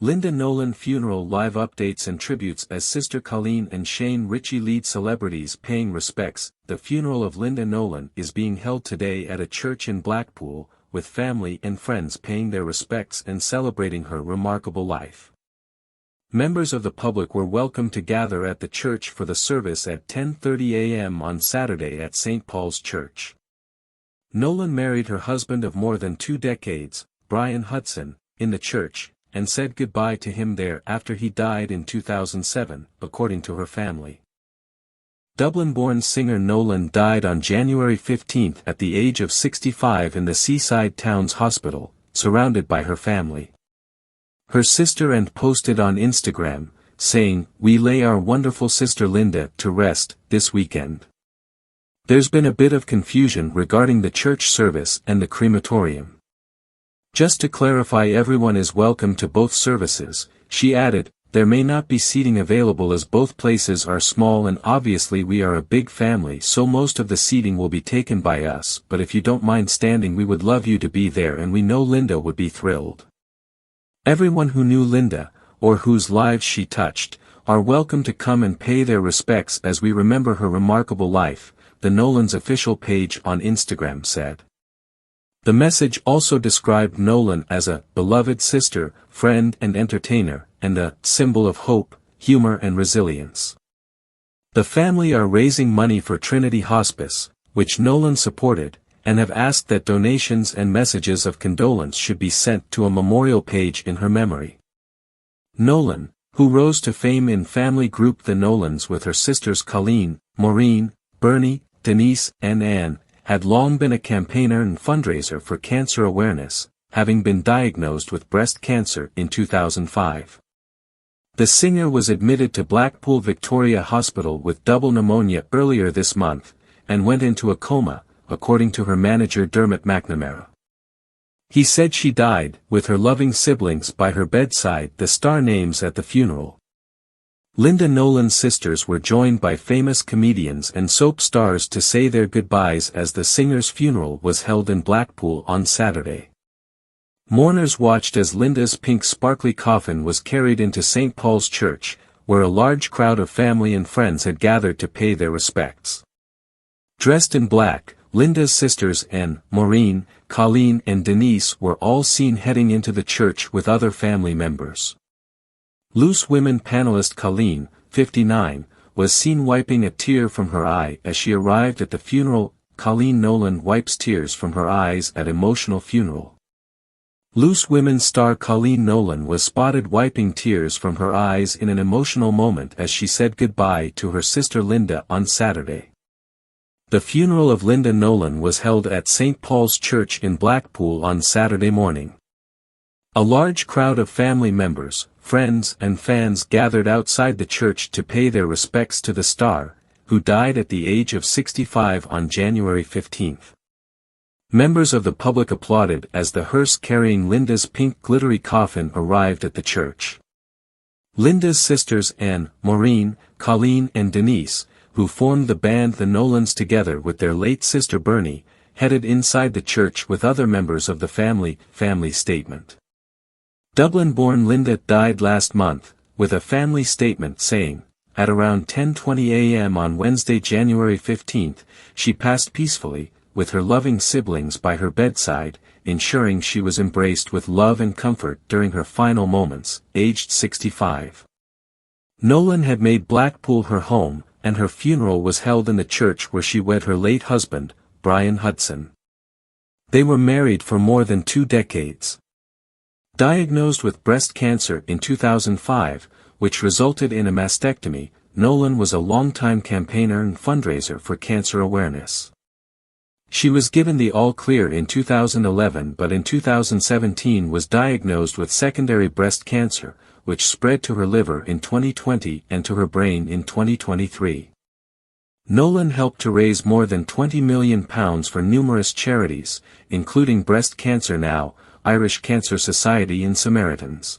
Linda Nolan funeral live updates and tributes as Sister Coleen and Shane Richie lead celebrities paying respects. The funeral of Linda Nolan is being held today at a church in Blackpool, with family and friends paying their respects and celebrating her remarkable life. Members of the public were welcome to gather at the church for the service at 10:30 a.m. on Saturday at St. Paul's Church. Nolan married her husband of more than 2 decades, Brian Hudson, in the church, and said goodbye to him there after he died in 2007, according to her family. Dublin-born singer Nolan died on January 15 at the age of 65 in the Seaside Towns Hospital, surrounded by her family. Her sister and posted on Instagram, saying, "We lay our wonderful sister Linda to rest this weekend. There's been a bit of confusion regarding the church service and the crematorium. Just to clarify, everyone is welcome to both services," she added. "There may not be seating available as both places are small and obviously we are a big family, so most of the seating will be taken by us, but if you don't mind standing, we would love you to be there and we know Linda would be thrilled. Everyone who knew Linda, or whose lives she touched, are welcome to come and pay their respects as we remember her remarkable life," the Nolan's official page on Instagram said. The message also described Nolan as a beloved sister, friend and entertainer, and a symbol of hope, humor and resilience. The family are raising money for Trinity Hospice, which Nolan supported, and have asked that donations and messages of condolence should be sent to a memorial page in her memory. Nolan, who rose to fame in family group The Nolans with her sisters Coleen, Maureen, Bernie, Denise and Anne, had long been a campaigner and fundraiser for cancer awareness, having been diagnosed with breast cancer in 2005. The singer was admitted to Blackpool Victoria Hospital with double pneumonia earlier this month, and went into a coma, according to her manager Dermot McNamara. He said she died, with her loving siblings by her bedside, the star names at the funeral. Linda Nolan's sisters were joined by famous comedians and soap stars to say their goodbyes as the singer's funeral was held in Blackpool on Saturday. Mourners watched as Linda's pink sparkly coffin was carried into St. Paul's Church, where a large crowd of family and friends had gathered to pay their respects. Dressed in black, Linda's sisters Anne, Maureen, Coleen and Denise were all seen heading into the church with other family members. Loose Women panelist Coleen, 59, was seen wiping a tear from her eye as she arrived at the funeral. Coleen Nolan wipes tears from her eyes at emotional funeral. Loose Women star Coleen Nolan was spotted wiping tears from her eyes in an emotional moment as she said goodbye to her sister Linda on Saturday. The funeral of Linda Nolan was held at St. Paul's Church in Blackpool on Saturday morning. A large crowd of family members, friends and fans gathered outside the church to pay their respects to the star, who died at the age of 65 on January 15. Members of the public applauded as the hearse carrying Linda's pink glittery coffin arrived at the church. Linda's sisters Anne, Maureen, Coleen and Denise, who formed the band The Nolans together with their late sister Bernie, headed inside the church with other members of the family statement. Dublin-born Linda died last month, with a family statement saying, at around 10:20 a.m. on Wednesday, January 15, she passed peacefully, with her loving siblings by her bedside, ensuring she was embraced with love and comfort during her final moments, aged 65. Nolan had made Blackpool her home, and her funeral was held in the church where she wed her late husband, Brian Hudson. They were married for more than 2 decades. Diagnosed with breast cancer in 2005, which resulted in a mastectomy, Nolan was a longtime campaigner and fundraiser for cancer awareness. She was given the all-clear in 2011 but in 2017 was diagnosed with secondary breast cancer, which spread to her liver in 2020 and to her brain in 2023. Nolan helped to raise more than £20 million for numerous charities, including Breast Cancer Now, Irish Cancer Society and Samaritans.